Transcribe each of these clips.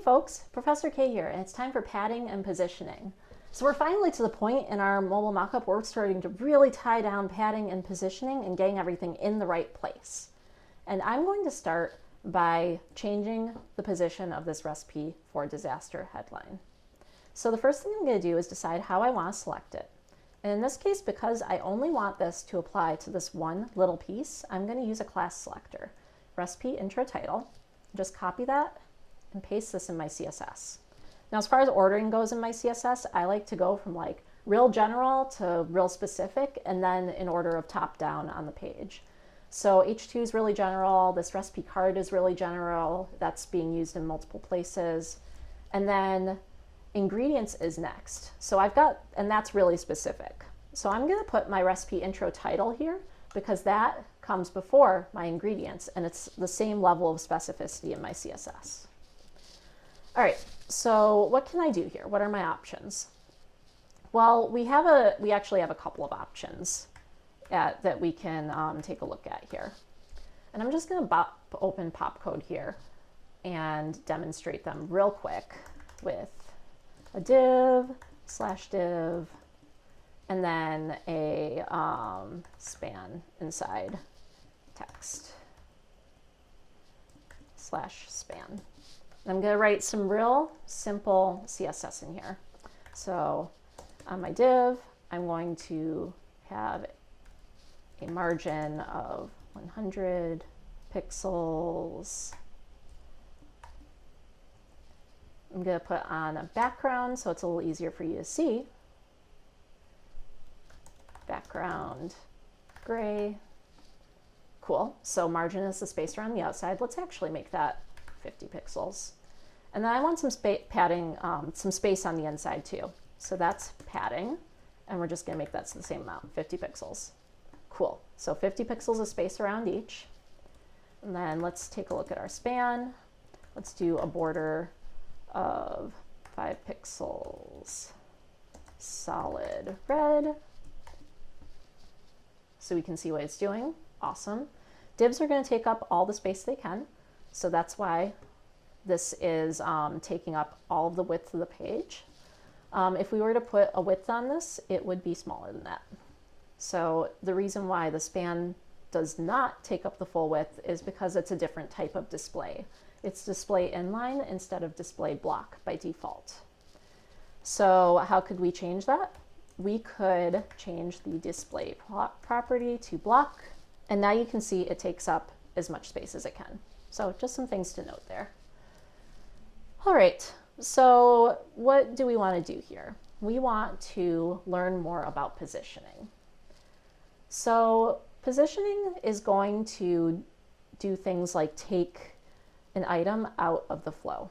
folks, Professor K here, and it's time for padding and positioning. So we're finally to the point in our mobile mockup where we're starting to really tie down padding and positioning and getting everything in the right place. And I'm going to start by changing the position of this recipe for disaster headline. So the first thing I'm going to do is decide how I want to select it. And in this case, because I only want this to apply to this one little piece, I'm going to use a class selector. Recipe intro title. Just copy that and paste this in my CSS. Now, as far as ordering goes in my CSS, I like to go from like real general to real specific, and then in order of top down on the page. So H2 is really general, this recipe card is really general, that's being used in multiple places. And then ingredients is next. So I've got, and that's really specific. So I'm gonna put my recipe intro title here because that comes before my ingredients and it's the same level of specificity in my CSS. All right, so what can I do here? What are my options? Well, we actually have a couple of options that we can take a look at here. And I'm just gonna open popcode here and demonstrate them real quick with a div/div and then a span inside text /span. I'm going to write some real simple CSS in here. So on my div, I'm going to have a margin of 100 pixels. I'm going to put on a background so it's a little easier for you to see. Background gray. Cool. So margin is the space around the outside. Let's actually make that 50 pixels. And then I want some padding, some space on the inside too. So that's padding, and we're just gonna make that the same amount, 50 pixels. Cool, so 50 pixels of space around each. And then let's take a look at our span. Let's do a border of 5 pixels, solid red. So we can see what it's doing, awesome. Divs are gonna take up all the space they can. So that's why this is taking up all of the width of the page. If we were to put a width on this, it would be smaller than that. So the reason why the span does not take up the full width is because it's a different type of display. It's display inline instead of display block by default. So how could we change that? We could change the display property to block, and now you can see it takes up as much space as it can. So just some things to note there. All right, so what do we want to do here? We want to learn more about positioning. So positioning is going to do things like take an item out of the flow.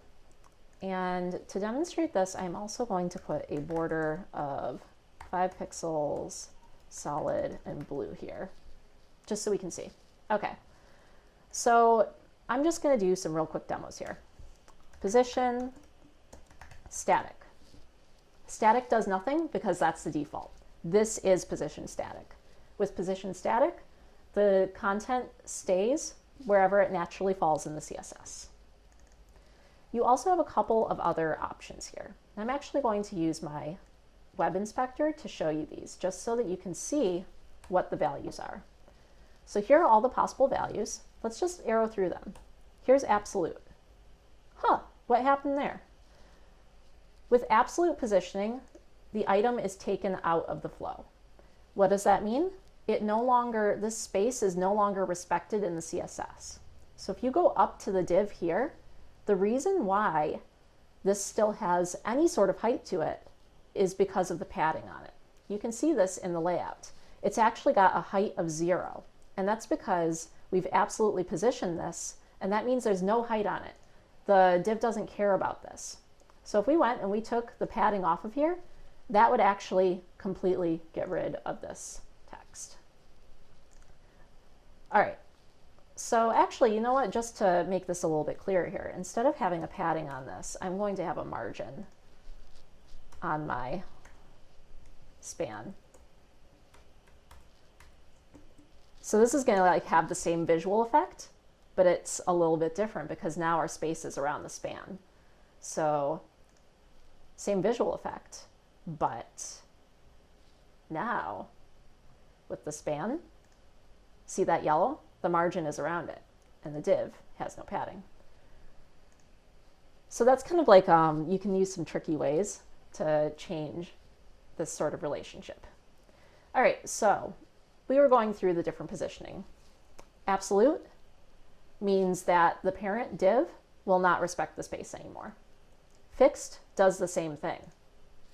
And to demonstrate this, I'm also going to put a border of 5 pixels, solid, and blue here, just so we can see. Okay, so I'm just going to do some real quick demos here. Position, static. Static does nothing because that's the default. This is position static. With position static, the content stays wherever it naturally falls in the CSS. You also have a couple of other options here. I'm actually going to use my web inspector to show you these, just so that you can see what the values are. So here are all the possible values. Let's just arrow through them. Here's absolute. Huh, what happened there? With absolute positioning, the item is taken out of the flow. What does that mean? This space is no longer respected in the CSS. So if you go up to the div here, the reason why this still has any sort of height to it is because of the padding on it. You can see this in the layout. It's actually got a height of 0, and that's because we've absolutely positioned this, and that means there's no height on it. The div doesn't care about this. So if we went and we took the padding off of here, that would actually completely get rid of this text. All right, so actually, you know what, just to make this a little bit clearer here, instead of having a padding on this, I'm going to have a margin on my span. So this is gonna like have the same visual effect, but it's a little bit different because now our space is around the span. So same visual effect, but now with the span, see that yellow? The margin is around it and the div has no padding. So that's kind of like, you can use some tricky ways to change this sort of relationship. All right, so we were going through the different positioning. Absolute means that the parent div will not respect the space anymore. Fixed does the same thing.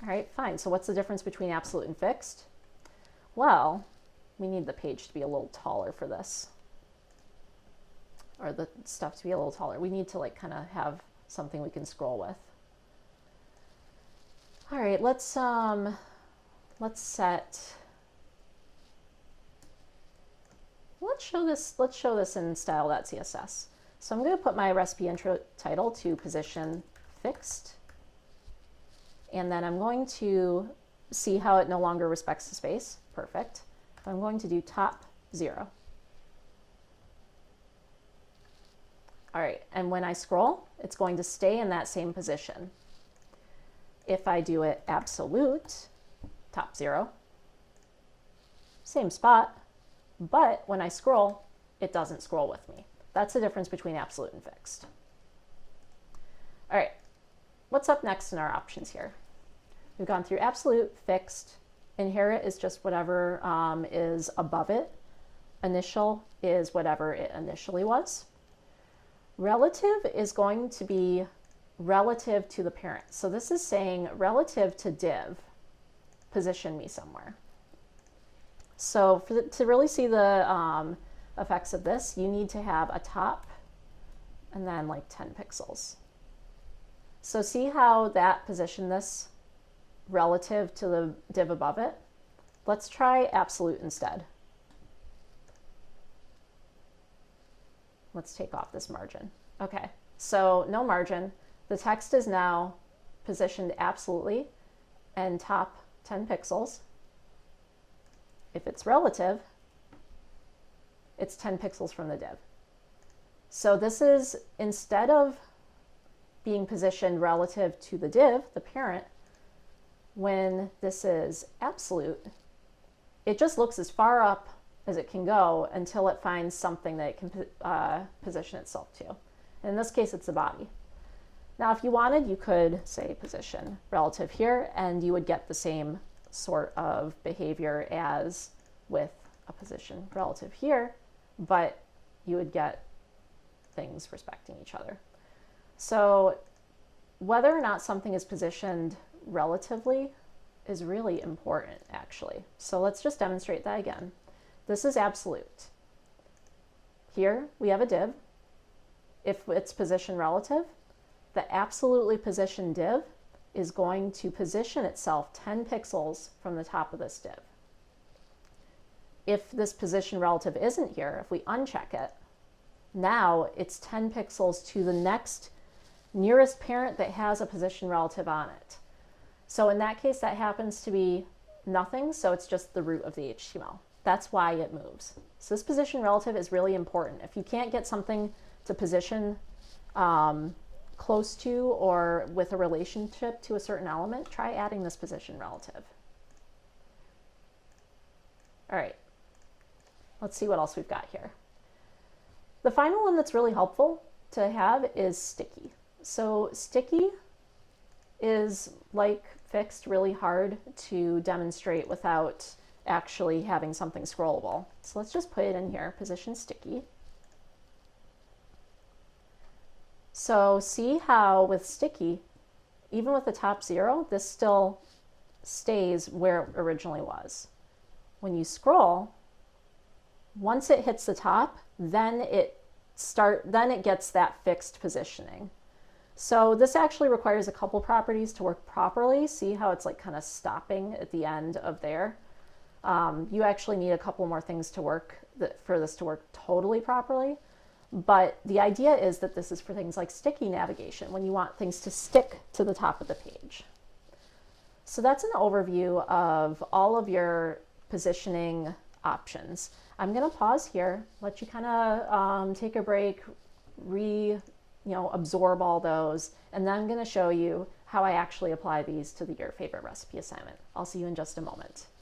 All right, fine. So what's the difference between absolute and fixed? Well, we need the page to be a little taller for this, or the stuff to be a little taller. We need to like kind of have something we can scroll with. All right, let's show this in style.css. So I'm going to put my recipe intro title to position fixed, and then I'm going to see how it no longer respects the space. Perfect. I'm going to do top 0. All right, and when I scroll, it's going to stay in that same position. If I do it absolute, top 0, same spot, but when I scroll, it doesn't scroll with me. That's the difference between absolute and fixed. All right, what's up next in our options here? We've gone through absolute, fixed. Inherit is just whatever is above it. Initial is whatever it initially was. Relative is going to be relative to the parent. So this is saying relative to div, position me somewhere. So to really see the effects of this, you need to have a top and then like 10 pixels. So see how that positioned this relative to the div above it? Let's try absolute instead. Let's take off this margin. Okay, so no margin. The text is now positioned absolutely and top 10 pixels. If it's relative, it's 10 pixels from the div. So this is, instead of being positioned relative to the div, the parent, when this is absolute, it just looks as far up as it can go until it finds something that it can position itself to. And in this case, it's the body. Now, if you wanted, you could say position relative here, and you would get the same sort of behavior as with a position relative here, but you would get things respecting each other. So whether or not something is positioned relatively is really important, actually. So let's just demonstrate that again. This is absolute. Here we have a div. If it's position relative, the absolutely positioned div is going to position itself 10 pixels from the top of this div. If this position relative isn't here, if we uncheck it, now it's 10 pixels to the next nearest parent that has a position relative on it. So in that case, that happens to be nothing, so it's just the root of the HTML. That's why it moves. So this position relative is really important. If you can't get something to position close to or with a relationship to a certain element, try adding this position relative. All right, let's see what else we've got here. The final one that's really helpful to have is sticky. So sticky is, like fixed, really hard to demonstrate without actually having something scrollable. So let's just put it in here, position sticky. So see how with sticky, even with the top 0, this still stays where it originally was. When you scroll, once it hits the top, then it gets that fixed positioning. So this actually requires a couple properties to work properly. See how it's like kind of stopping at the end of there? You actually need a couple more things to work for this to work totally properly. But the idea is that this is for things like sticky navigation, when you want things to stick to the top of the page. So that's an overview of all of your positioning options. I'm going to pause here, let you kind of take a break, absorb all those. And then I'm going to show you how I actually apply these to your favorite recipe assignment. I'll see you in just a moment.